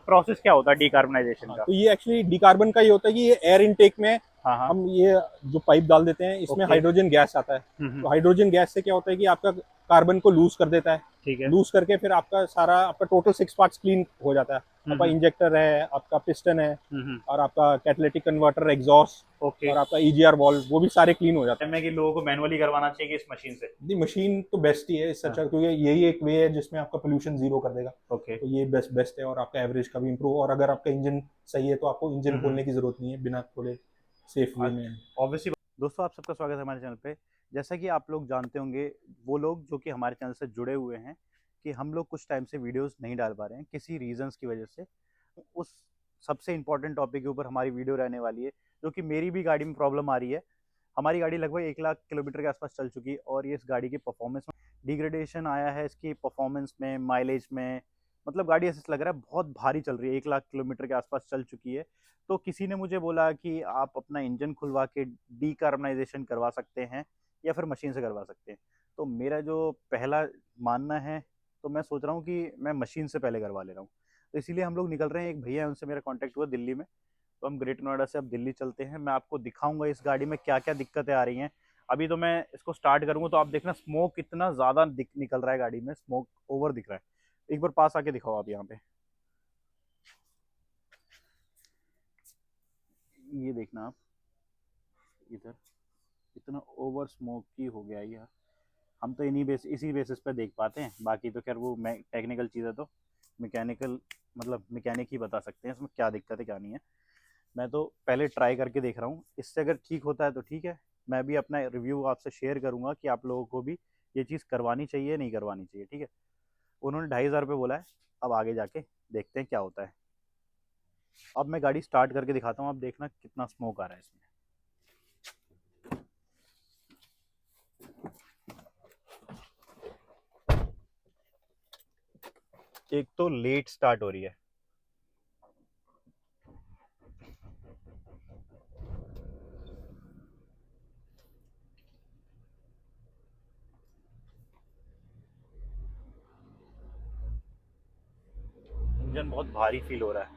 Process क्या होता है डीकार्बनाइजेशन का? तो ये एक्चुअली डिकार्बन का ही होता है कि ये एयर इनटेक में हाँ हाँ। हम ये जो पाइप डाल देते हैं इसमें ओके। हाइड्रोजन गैस आता है। हम्म। तो हाइड्रोजन गैस से क्या होता है कि आपका कार्बन को लूज कर देता है। ठीक है। लूज करके फिर आपका सारा आपका टोटल 6 पार्ट्स क्लीन हो जाता है। आपका हम्म इंजेक्टर है, आपका पिस्टन है, हम्म। और आपका कैटालिटिक कन्वर्टर, एग्जॉस्ट, ओके। और आपका ईजीआर वाल्व, वो भी सारे क्लीन हो जाते हैं। में कि लोगों को मैनुअली करवाना चाहिए कि इस मशीन से? दी मशीन तो बेस्ट ही है इससे हाँ। अच्छा, क्योंकि यही एक वे है जिसमें आपका पोल्यूशन जीरो कर देगा। ओके। तो ये बेस्ट बेस्ट है, और आपका एवरेज का भी इम्प्रूव। और अगर आपका इंजन सही है तो आपको इंजन हम्म। खोलने की जरूरत नहीं है, बिना खोले सेफ वे में। ऑब्वियसली। दोस्तों, आप सबका स्वागत है हमारे चैनल पे। जैसा कि आप लोग जानते होंगे, वो लोग जो कि हमारे चैनल से जुड़े हुए हैं, कि हम लोग कुछ टाइम से वीडियोस नहीं डाल पा रहे हैं किसी रीजंस की वजह से। उस सबसे इम्पोर्टेंट टॉपिक के ऊपर हमारी वीडियो रहने वाली है, जो कि मेरी भी गाड़ी में प्रॉब्लम आ रही है। हमारी गाड़ी लगभग 1 लाख किलोमीटर के आसपास चल चुकी है, और ये इस गाड़ी की परफॉर्मेंस में डिग्रेडेशन आया है, इसकी परफॉर्मेंस में, माइलेज में। मतलब गाड़ी ऐसा लग रहा है बहुत भारी चल रही है, 1 लाख किलोमीटर के आसपास चल चुकी है। तो किसी ने मुझे बोला कि आप अपना इंजन खुलवा के डीकार्बनाइजेशन करवा सकते हैं, या फिर मशीन से करवा सकते हैं। तो मेरा जो पहला मानना है, तो मैं सोच रहा हूँ कि मैं मशीन से पहले करवा ले रहा हूँ। तो इसीलिए हम लोग निकल रहे हैं। एक भैया है, उनसे मेरा कॉन्टैक्ट हुआ दिल्ली में। तो हम ग्रेट नोएडा से अब दिल्ली चलते हैं। मैं आपको दिखाऊंगा इस गाड़ी में क्या क्या दिक्कतें आ रही हैं। अभी तो मैं इसको स्टार्ट करूंगा तो आप देखना, स्मोक कितना ज़्यादा निकल रहा है गाड़ी में, स्मोक ओवर दिख रहा है। एक बार पास आके दिखाओ आप यहाँ पे। ये देखना आप इधर, इतना ओवर स्मोकी हो गया है यार। हम तो इसी बेसिस पे देख पाते हैं, बाकी तो खैर वो टेक्निकल चीज़ है, तो मैकेनिकल मतलब मैकेनिक ही बता सकते हैं इसमें क्या दिक्कत है क्या नहीं है। मैं तो पहले ट्राई करके देख रहा हूँ, इससे अगर ठीक होता है तो ठीक है। मैं भी अपना रिव्यू आपसे शेयर करूंगा कि आप लोगों को भी ये चीज़ करवानी चाहिए नहीं करवानी चाहिए, ठीक है। उन्होंने 2,500 बोला है। अब आगे जाके देखते हैं क्या होता है। अब मैं गाड़ी स्टार्ट करके दिखाता हूँ, आप देखना कितना स्मोक आ रहा है इसमें। एक तो लेट स्टार्ट हो रही है। इंजन बहुत भारी फील हो रहा है।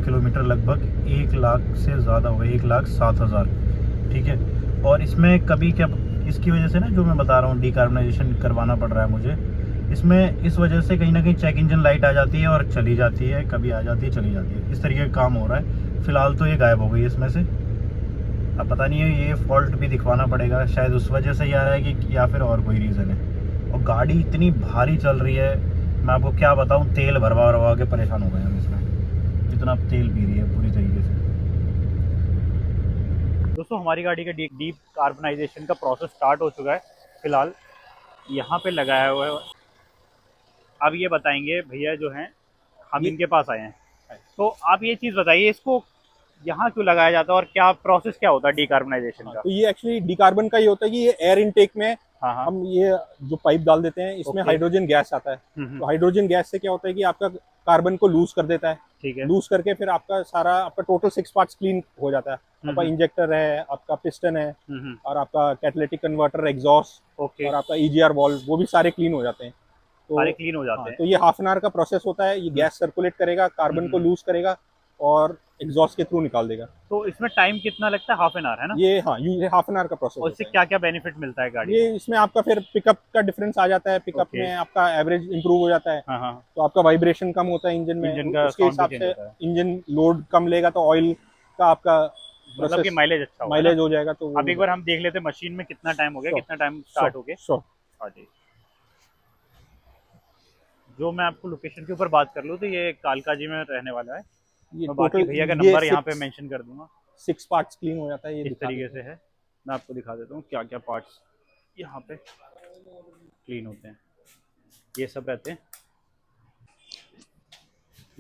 किलोमीटर लगभग 1 लाख से ज़्यादा हो गया, 1,07,000। ठीक है। और इसमें कभी क्या, इसकी वजह से ना, जो मैं बता रहा हूँ डिकार्बनाइजेशन करवाना पड़ रहा है मुझे, इसमें इस वजह से कहीं ना कहीं चेक इंजन लाइट आ जाती है और चली जाती है, कभी आ जाती है चली जाती है, इस तरीके का काम हो रहा है। फिलहाल तो ये गायब हो गई है इसमें से। अब पता नहीं है, ये फॉल्ट भी दिखवाना पड़ेगा, शायद उस वजह से ही आ रहा है कि या फिर और कोई रीज़न है। और गाड़ी इतनी भारी चल रही है, मैं आपको क्या बताऊँ, तेल भरवा भरवा के परेशान हो गए हम इसमें। इतना तेल पी रही है पूरी तरीके से। दोस्तों, हमारी गाड़ी का डीप कार्बनाइजेशन का प्रोसेस स्टार्ट हो चुका है। फिलहाल यहाँ पे लगाया हुआ है। अब ये बताएंगे भैया जो हैं, हम ये इनके पास आए हैं। तो आप ये चीज़ बताइए, इसको यहाँ क्यों लगाया जाता है और क्या प्रोसेस क्या होता है डीकार्बनाइजेशन हाँ, का? तो ये एक्चुअली डिकार्बन का ही होता है कि ये एयर इनटेक में हाँ हाँ। हम ये जो पाइप डाल देते हैं इसमें ओके। हाइड्रोजन गैस आता है। हम्म। तो हाइड्रोजन गैस से क्या होता है कि आपका कार्बन को लूज कर देता है। ठीक है। लूज करके फिर आपका सारा आपका टोटल 6 पार्ट्स क्लीन हो जाता है। आपका हम्म इंजेक्टर है, आपका पिस्टन है, हम्म। और आपका कैटालिटिक कन्वर्टर, एग्जॉस्ट, ओके। और आपका ईजीआर वाल्व, वो भी सारे क्लीन हो जाते हैं। तो सारे क्लीन हो जाते हाँ, हैं। तो ये हाफ एन आवर का प्रोसेस होता है। ये गैस सर्कुलेट करेगा, कार्बन को हम्म। लूज करेगा, और एग्जॉस्ट के थ्रू निकाल देगा। तो इसमें टाइम कितना लगता है? हाफ एन आवर है ना? ये हाँ, ये हाफ एन आवर का प्रोसेस और इससे होता है। क्या क्या बेनिफिट मिलता है गाड़ी ये को? इसमें आपका फिर पिकअप का डिफरेंस आ जाता है। Pickup okay. में आपका एवरेज इंप्रूव हो जाता है। हाँ हाँ। तो आपका वाइब्रेशन कम होता है इंजन में, इंजन का उसके साउंड भी हिसाब चेंज से होता है। इंजन लोड कम लेगा, तो ऑयल का आपका मतलब कि प्रोसेस माइलेज अच्छा होगा, है ना? माइलेज हो जाएगा, तो वो अब हो एक बार जाएगा। हम देख लेते हैं मशीन में कितना टाइम हो गया, श्योर, कितना टाइम श्योर, स्टार्ट हो गया। श्योर। हाँ जी। जो मैं आपको लोकेशन के ऊपर बात कर लूँ, तो ये कालका जी में रहने वाला है। ये मैं बाकी टोटल भैया का ये नंबर यहाँ पे सिक्स मेंशन कर दूंगा। सिक्स पार्ट्स क्लीन हो जाता है, ये इस दिखा तरीके देते से हैं। है। मैं आपको दिखा देता हूँ क्या क्या पार्ट्स यहाँ पे क्लीन होते हैं। ये सब रहते हैं।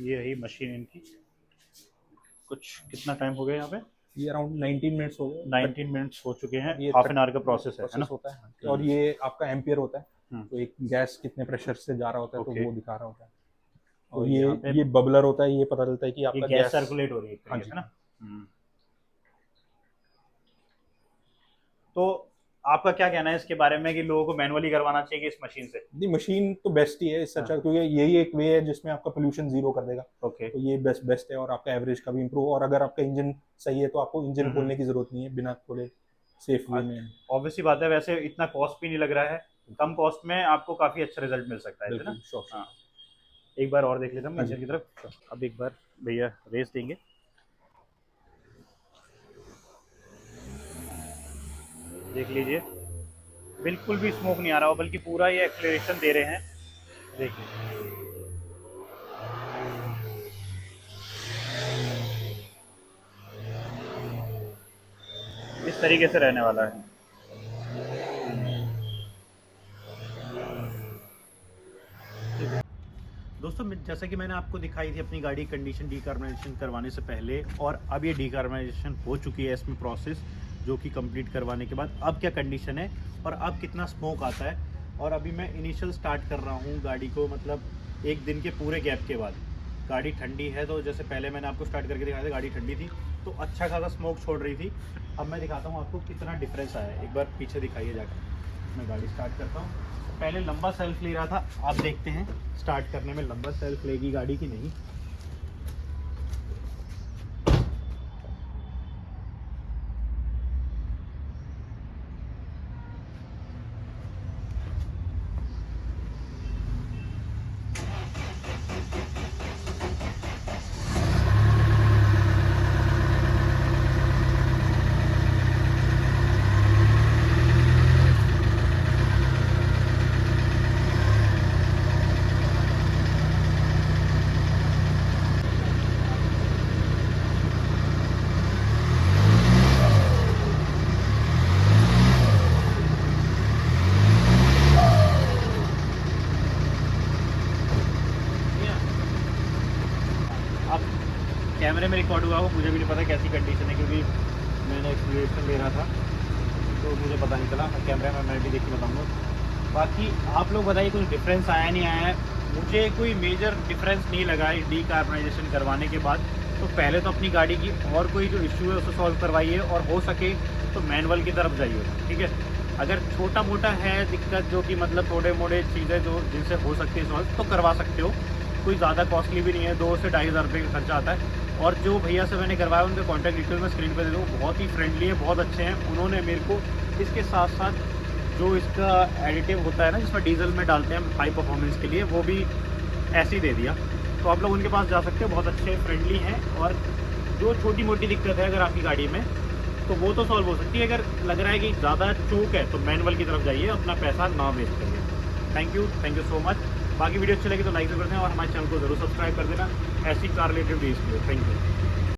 ये रही मशीन इनकी। कुछ कितना टाइम हो गया यहाँ पे? ये अराउंड 19 मिनट्स हो गए। 19 मिनट्स हो चुके हैं। और ये हाफ एन आवर का प्रोसेस है प्रोसेस ना? होता है, और ये आपका एम्पियर होता है। हम्म। तो एक गैस कितने प्रेशर से जा रहा होता है, तो ओके। वो दिखा रहा होता है। तो और ये यहाँ पे ये बबलर होता है, ये पता चलता है कि ये आपका गैस गैस। सर्कुलेट हो रही है एक हाँ तरीके जी। से ना? हम्म। तो आपका क्या कहना है इसके बारे में कि लोगों को मैनुअली करवाना चाहिए इस मशीन से? नहीं, मशीन तो बेस्ट ही है इससे अच्छा, हाँ। क्योंकि यही एक वे है जिसमें आपका पोल्यूशन जीरो कर देगा। ओके। तो ये बेस्ट बेस्ट है, और आपका एवरेज का भी इम्प्रूव, और अगर आपका इंजन सही है तो आपको इंजन हम्म। खोलने की जरूरत नहीं है, बिना खोले सेफ वे में। ऑब्वियसली बात है, वैसे इतना कॉस्ट भी नहीं लग रहा है, कम कॉस्ट में आपको काफ़ी अच्छा रिजल्ट मिल सकता है ना? बिल्कुल श्योर। हाँ। एक बार और देख लेते हैं हम हाँ जी। इंजन की तरफ। अब एक बार भैया रेस देंगे। देख लीजिए, बिल्कुल भी स्मोक नहीं आ रहा हो, बल्कि पूरा ये एक्सलेरेशन दे रहे हैं। देखिए, इस तरीके से रहने वाला है। दोस्तों, जैसा कि मैंने आपको दिखाई थी अपनी गाड़ी कंडीशन डीकार्बोनाइजेशन करवाने से पहले, और अब ये डीकार्बोनाइजेशन हो चुकी है इसमें प्रोसेस, जो कि कंप्लीट करवाने के बाद अब क्या कंडीशन है और अब कितना स्मोक आता है। और अभी मैं इनिशियल स्टार्ट कर रहा हूँ गाड़ी को, मतलब एक दिन के पूरे गैप के बाद। गाड़ी ठंडी है, तो जैसे पहले मैंने आपको स्टार्ट करके दिखाया था, गाड़ी ठंडी थी तो अच्छा खासा स्मोक छोड़ रही थी। अब मैं दिखाता हूँ आपको कितना डिफरेंस आया है। एक बार पीछे दिखाइए जाकर। मैं गाड़ी स्टार्ट करता हूँ। पहले लंबा सेल्फ ले रहा था, अब देखते हैं स्टार्ट करने में लंबा सेल्फ लेगी गाड़ी की नहीं। अब कैमरे में रिकॉर्ड हुआ हो, मुझे भी नहीं पता कैसी कंडीशन है, क्योंकि मैंने एक्सीलरेशन ले रहा था तो मुझे पता नहीं चला। कैमरे में मैं भी देख के बताऊँगा। बाकी आप लोग बताइए कुछ डिफरेंस आया नहीं आया है? मुझे कोई मेजर डिफरेंस नहीं लगा है डीकार्बोनाइजेशन करवाने के बाद। तो पहले तो अपनी गाड़ी की और कोई जो इश्यू है उसे सॉल्व करवाइए, और हो सके तो मैनुअल की तरफ जाइए, ठीक है? अगर छोटा मोटा है दिक्कत, जो कि मतलब थोड़े मोड़े चीज़ें जो जिनसे हो सकती है सॉल्व, तो करवा सकते हो। कोई ज़्यादा कॉस्टली भी नहीं है, 2 से 2,500 रुपये का खर्चा आता है। और जो भैया से मैंने करवाया उनके कॉन्टैक्ट डिटेल मैं स्क्रीन पर दे दूँ, बहुत ही फ्रेंडली है, बहुत अच्छे हैं। उन्होंने मेरे को इसके साथ साथ जो इसका एडिटिव होता है ना, जिसमें डीजल में डालते हैं हाई परफॉर्मेंस के लिए, वो भी ऐसे ही दे दिया। तो आप लोग उनके पास जा सकते हो, बहुत अच्छे फ्रेंडली हैं। और जो छोटी मोटी दिक्कत है अगर आपकी गाड़ी में, तो वो तो सॉल्व हो सकती है। अगर लग रहा है कि ज़्यादा चूक है तो मैनुअल की तरफ जाइए, अपना पैसा ना वेस्ट करिए। Thank you so much. बाकी वीडियो अच्छी लगी तो लाइक कर देना, और हमारे चैनल को जरूर सब्सक्राइब कर देना ऐसी कार रिलेटेड वीडियोज़ के लिए। Thank you.